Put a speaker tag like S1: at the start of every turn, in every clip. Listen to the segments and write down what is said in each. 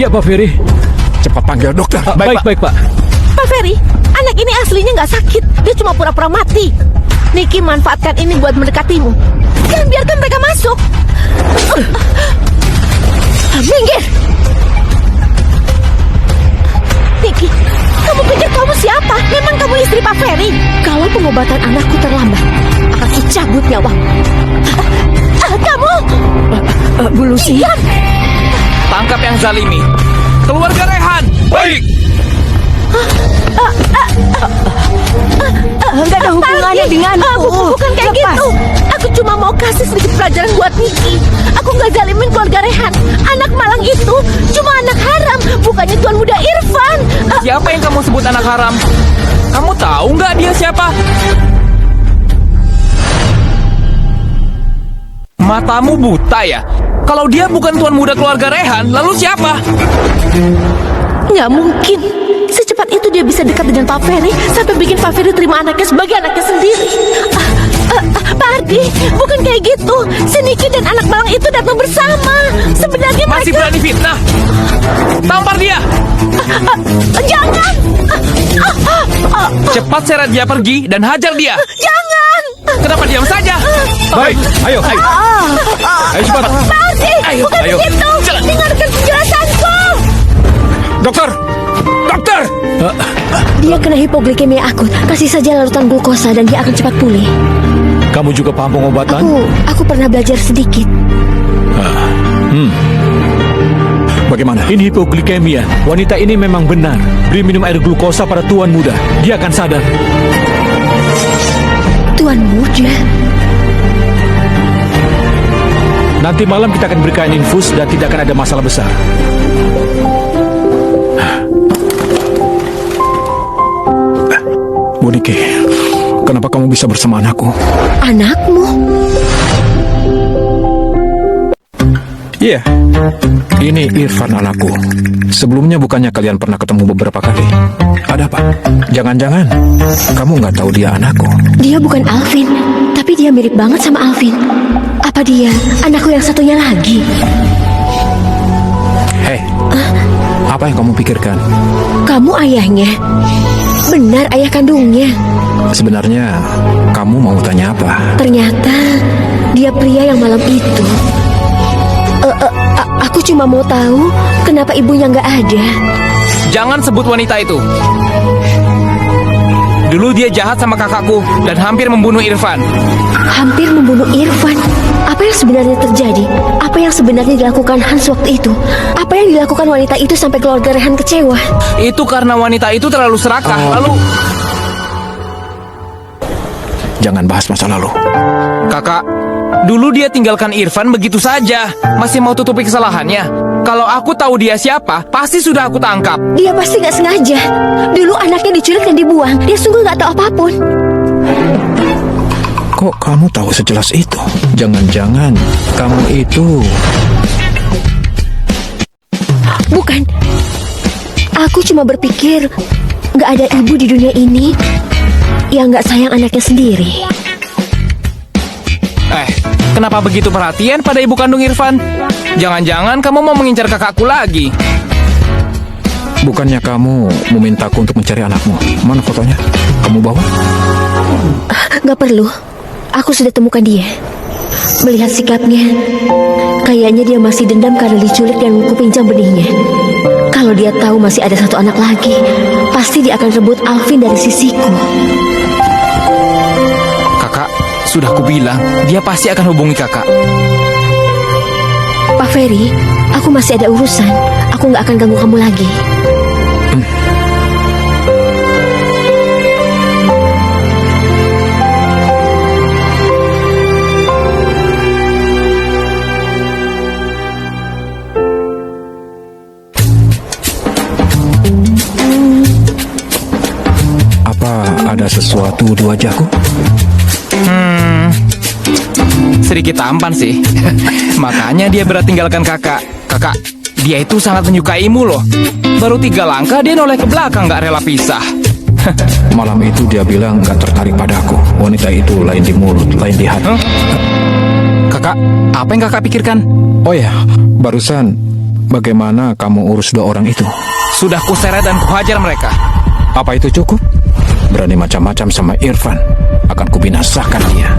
S1: Iya, Pak Ferry.
S2: Cepat panggil dokter.
S1: Baik, Pak.
S3: Pak Ferry, anak ini aslinya nggak sakit. Dia cuma pura-pura mati. Niki manfaatkan ini buat mendekatimu. Jangan biarkan mereka masuk. Minggir. Niki, kamu pikir kamu siapa? Memang kamu istri Pak Ferry? Kalau pengobatan anakku terlambat, akan dicabut nyawamu. Kamu,
S4: Bu Lucy.
S5: Tangkap yang zalimi. Keluarga Rehan.
S2: Baik.
S4: Enggak ada hubungannya denganku.
S3: Bukan kayak gitu. Aku cuma mau kasih sedikit pelajaran buat Niki. Aku nggak zalimin keluarga Rehan. Anak malang itu cuma anak haram, bukannya tuan muda Irfan.
S5: Siapa yang kamu sebut anak haram? Kamu tahu nggak dia siapa? Matamu buta ya? Kalau dia bukan tuan muda keluarga Rehan, lalu siapa?
S3: Nggak mungkin. Secepat itu dia bisa dekat dengan Pak Ferry sampai bikin Pak Ferry terima anaknya sebagai anaknya sendiri. Pak Ardi, bukan kayak gitu. Si Niki dan anak malang itu datang bersama. Sebenarnya
S5: Masih
S3: mereka...
S5: berani fitnah? Tampar dia!
S3: Jangan!
S5: Cepat seret dia pergi dan hajar dia!
S3: Jangan!
S5: Kenapa diam saja?
S1: Baik, ayo. Ayo cepat.
S3: Pak Ardi, bukan
S5: ayo.
S3: begitu.
S5: Jalan.
S3: Dengarkan penjelasanku.
S2: Dokter. Dokter.
S4: Dia kena hipoglikemia akut. Kasih saja larutan glukosa dan dia akan cepat pulih.
S1: Kamu juga paham pengobatan?
S4: Aku pernah belajar sedikit.
S1: Bagaimana? Ini hipoglikemia. Wanita ini memang benar. Beri minum air glukosa pada tuan muda. Dia akan sadar.
S4: Tuan muda?
S1: Nanti malam kita akan berikan infus dan tidak akan ada masalah besar.
S2: Bu Niki, kenapa kamu bisa bersama anakku?
S4: Anakmu?
S2: Iya, ini Irfan anakku. Sebelumnya bukannya kalian pernah ketemu beberapa kali? Ada apa? Jangan-jangan kamu nggak tahu dia anakku?
S4: Dia bukan Alvin, tapi dia mirip banget sama Alvin. Apa dia anakku yang satunya lagi?
S2: Hei, apa yang kamu pikirkan?
S4: Kamu ayahnya? Benar ayah kandungnya?
S2: Sebenarnya kamu mau tanya apa?
S4: Ternyata dia pria yang malam itu. Aku cuma mau tahu kenapa ibunya nggak ada.
S5: Jangan sebut wanita itu. Dulu dia jahat sama kakakku dan hampir membunuh Irfan.
S4: Hampir membunuh Irfan? Apa yang sebenarnya terjadi? Apa yang sebenarnya dilakukan Hans waktu itu? Apa yang dilakukan wanita itu sampai keluarga Rehan kecewa?
S5: Itu karena wanita itu terlalu serakah. Lalu
S2: Jangan bahas masa lalu.
S5: kakak, dulu dia tinggalkan Irfan begitu saja. Masih mau tutupi kesalahannya. Kalau aku tahu dia siapa, pasti sudah aku tangkap.
S4: Dia pasti nggak sengaja. Dulu anaknya diculik dan dibuang. Dia sungguh nggak tahu apapun.
S2: Kok kamu tahu sejelas itu? Jangan-jangan kamu itu...
S4: Bukan. Aku cuma berpikir nggak ada ibu di dunia ini yang nggak sayang anaknya sendiri.
S5: Kenapa begitu perhatian pada ibu kandung Irfan? Jangan-jangan kamu mau mengincar kakakku lagi?
S2: Bukannya kamu memintaku untuk mencari anakmu? Mana fotonya? Kamu bawa?
S4: Nggak perlu. Aku sudah temukan dia. Melihat sikapnya, kayaknya dia masih dendam karena diculik dan kupinjam benihnya. Kalau dia tahu masih ada satu anak lagi, pasti dia akan rebut Alvin dari sisiku.
S5: Kakak, sudah kubilang, dia pasti akan hubungi kakak.
S4: Pak Ferry, aku masih ada urusan. Aku nggak akan ganggu kamu lagi.
S2: Ada sesuatu di wajahku?
S5: Sedikit tampan sih. Makanya dia berat tinggalkan kakak. Kakak, dia itu sangat menyukaimu loh. Baru 3 langkah dia noleh ke belakang, gak rela pisah.
S2: Malam itu dia bilang gak tertarik padaku. Wanita itu lain di mulut, lain di hati.
S5: Kakak, apa yang kakak pikirkan?
S2: Oh ya, barusan bagaimana kamu urus 2 orang itu?
S5: Sudah kuseret dan kuhajar mereka.
S2: Apa itu cukup? Berani macam-macam sama Irfan, akan kubinasakan dia.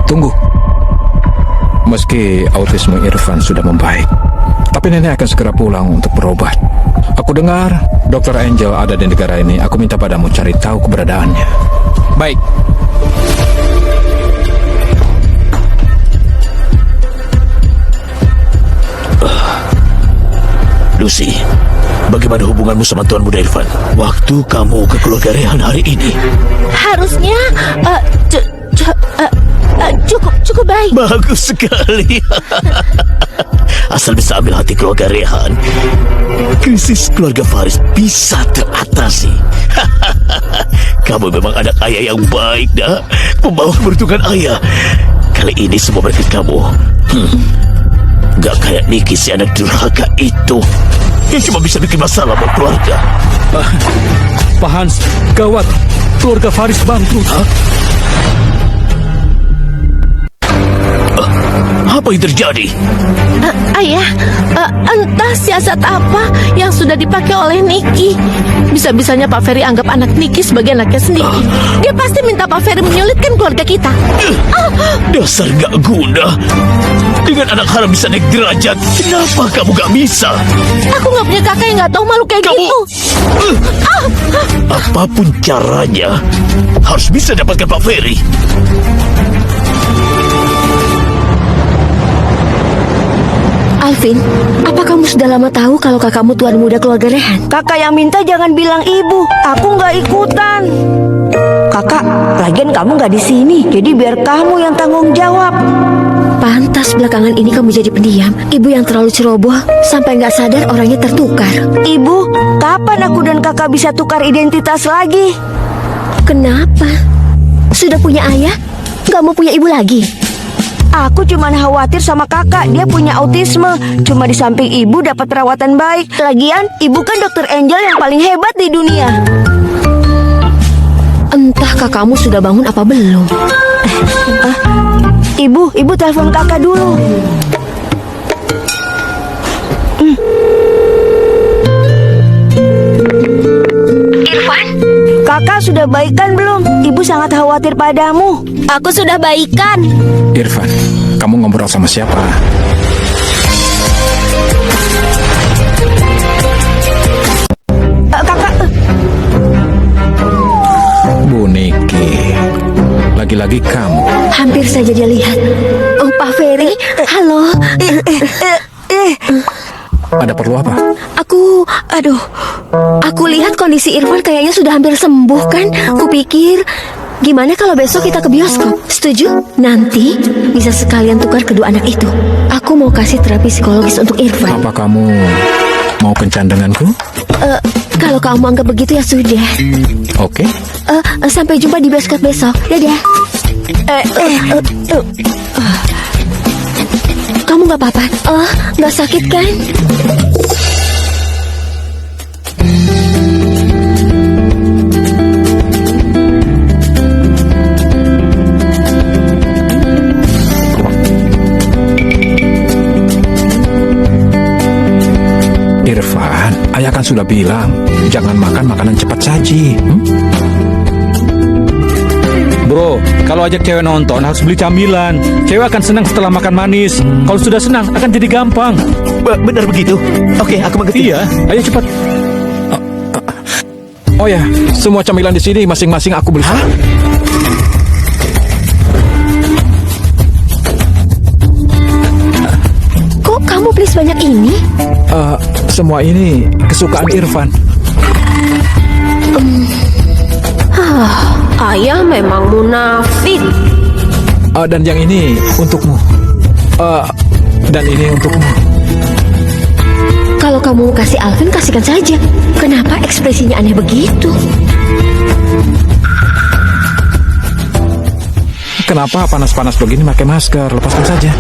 S2: Tunggu. Meski autisme Irfan sudah membaik, tapi nenek akan segera pulang untuk berobat. Aku dengar Dr. Angel ada di negara ini. Aku minta padamu cari tahu keberadaannya.
S5: Baik.
S6: Lucy, bagaimana hubunganmu sama Tuan Muda Irfan? Waktu kamu ke keluarga Rehan hari ini?
S3: Harusnya cukup baik.
S6: Bagus sekali. Asal bisa ambil hati keluarga Rehan, krisis keluarga Faris bisa teratasi. Kamu memang anak ayah yang baik, dah. Membawa keberuntungan ayah. Kali ini semua berkat kamu. Gak kayak Niki, si anak durhaka itu, yang cuma bisa bikin masalah buat keluarga.
S1: Pak Hans, gawat. Keluarga Faris bangkrut.
S6: Apa yang terjadi?
S3: Ayah, entah siasat apa yang sudah dipakai oleh Niki. Bisa-bisanya Pak Ferry anggap anak Niki sebagai anaknya sendiri. Dia pasti minta Pak Ferry menyulitkan keluarga kita.
S6: Dasar gak guna. Dengan anak haram bisa naik derajat, kenapa kamu gak bisa?
S3: Aku gak punya kakak yang gak tahu malu kayak gitu.
S6: Apapun caranya, harus bisa dapatkan Pak Ferry.
S4: Alvin, apa kamu sudah lama tahu kalau kakakmu tuan muda keluarga Rehan?
S7: Kakak yang minta jangan bilang ibu. Aku nggak ikutan. Kakak, lagian kamu nggak di sini, jadi biar kamu yang tanggung jawab.
S4: Pantas belakangan ini kamu jadi pendiam. Ibu yang terlalu ceroboh sampai nggak sadar orangnya tertukar.
S7: Ibu, kapan aku dan kakak bisa tukar identitas lagi?
S4: Kenapa? Sudah punya ayah? Nggak mau punya ibu lagi?
S7: Aku cuma khawatir sama kakak, dia punya autisme. Cuma di samping ibu dapat perawatan baik. Lagian, ibu kan dokter Angel yang paling hebat di dunia.
S4: Entah kakakmu sudah bangun apa belum.
S7: Ibu telepon kakak dulu.
S4: Irfan?
S7: Kakak sudah baikan belum? Ibu sangat khawatir padamu.
S3: Aku sudah baikan.
S2: Irfan, kamu ngobrol sama siapa?
S7: Kakak,
S2: Bu Niki, lagi-lagi kamu.
S4: Hampir saja dia lihat. Oh, Pak Ferry, halo.
S2: Ada perlu apa?
S4: Aku lihat kondisi Irfan kayaknya sudah hampir sembuh kan? Kupikir, gimana kalau besok kita ke bioskop? Setuju? Nanti bisa sekalian tukar kedua anak itu. Aku mau kasih terapi psikologis untuk Irfan.
S2: Apa kamu mau kencan denganku?
S4: Kalau kamu anggap begitu ya sudah.
S2: Oke.
S4: Sampai jumpa di bioskop besok. Dadah. Kamu nggak apa-apa? Nggak sakit kan?
S2: Irfan, ayah kan sudah bilang jangan makan makanan cepat saji.
S1: Bro, kalau ajak cewek nonton harus beli camilan. Cewek akan senang setelah makan manis. Kalau sudah senang akan jadi gampang.
S6: Benar begitu? Oke, aku mengerti.
S1: Iya, ayo cepat.
S2: Oh ya, semua camilan di sini masing-masing aku beli. Hah?
S4: Kok kamu beli sebanyak ini?
S2: Semua ini kesukaan Irfan.
S3: Ayah memang munafik.
S2: Dan yang ini untukmu. Dan ini untukmu.
S4: Kalau kamu mau kasih Alvin, kasihkan saja. Kenapa ekspresinya aneh begitu?
S2: Kenapa panas-panas begini pakai masker? Lepaskan saja.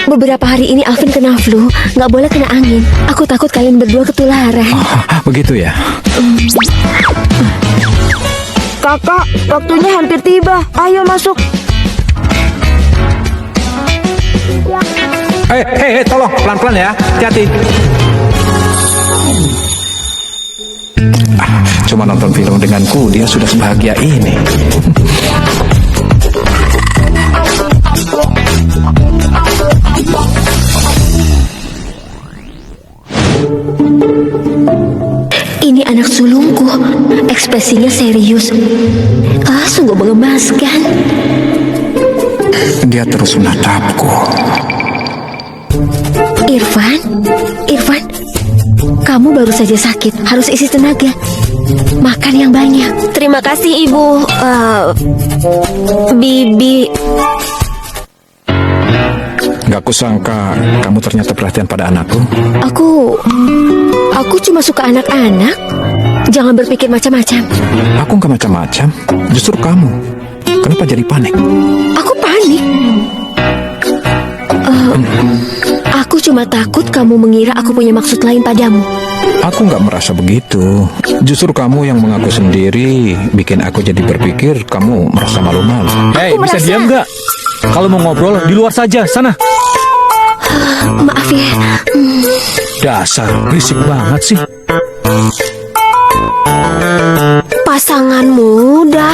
S4: Beberapa hari ini Alvin kena flu. Nggak boleh kena angin. Aku takut kalian berdua ketularan.
S2: Begitu ya?
S7: Kakak, waktunya hampir tiba. Ayo masuk.
S2: Hei, tolong pelan-pelan ya, hati-hati. Cuma nonton film denganku, dia sudah sebahagia ini.
S4: Ini anak sulungku. Ekspresinya serius. Sungguh mengemaskan.
S2: Dia terus menatapku.
S4: Irfan, kamu baru saja sakit, harus isi tenaga. Makan yang banyak.
S3: Terima kasih, Ibu. Bibi.
S2: Gak kusangka kamu ternyata perhatian pada anakku.
S4: Aku cuma suka anak-anak. Jangan berpikir macam-macam.
S2: Aku gak macam-macam, justru kamu. Kenapa jadi panik?
S4: Aku panik. Aku cuma takut kamu mengira aku punya maksud lain padamu.
S2: Aku gak merasa begitu. Justru kamu yang mengaku sendiri bikin aku jadi berpikir kamu merasa malu-malu.
S1: Hei, bisa diam nggak? Kalau mau ngobrol di luar saja, sana.
S4: Maaf ya.
S1: Dasar, berisik banget sih.
S3: Pasangan muda.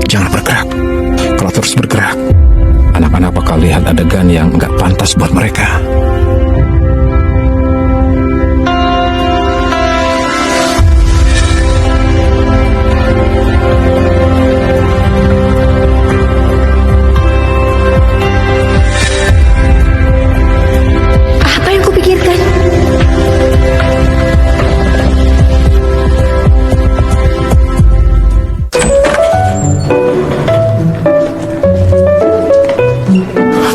S2: Jangan bergerak. Kalau terus bergerak, anak-anak bakal lihat adegan yang gak pantas buat mereka.
S4: Apa yang kupikirkan?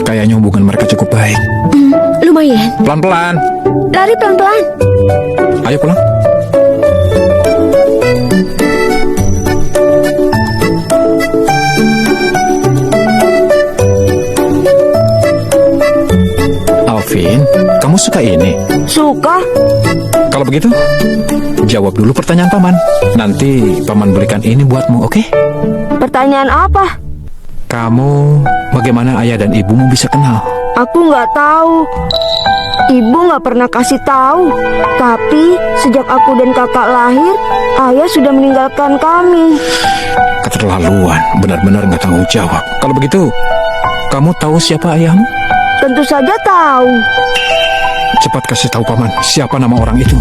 S2: Kayaknya hubungan mereka cukup baik.
S4: Lumayan.
S2: Pelan-pelan.
S4: Lari pelan-pelan.
S2: Ayo pulang. Alvin, kamu suka ini?
S7: Suka?
S2: Kalau begitu, jawab dulu pertanyaan paman. Nanti paman berikan ini buatmu, oke?
S7: Pertanyaan apa?
S2: Kamu, bagaimana ayah dan ibumu bisa kenal?
S7: Aku nggak tahu. Ibu nggak pernah kasih tahu. Tapi sejak aku dan kakak lahir, ayah sudah meninggalkan kami.
S2: Keterlaluan, benar-benar nggak tanggung jawab. Kalau begitu, kamu tahu siapa ayahmu?
S7: Tentu saja tahu.
S2: Cepat kasih tahu paman, siapa nama orang itu.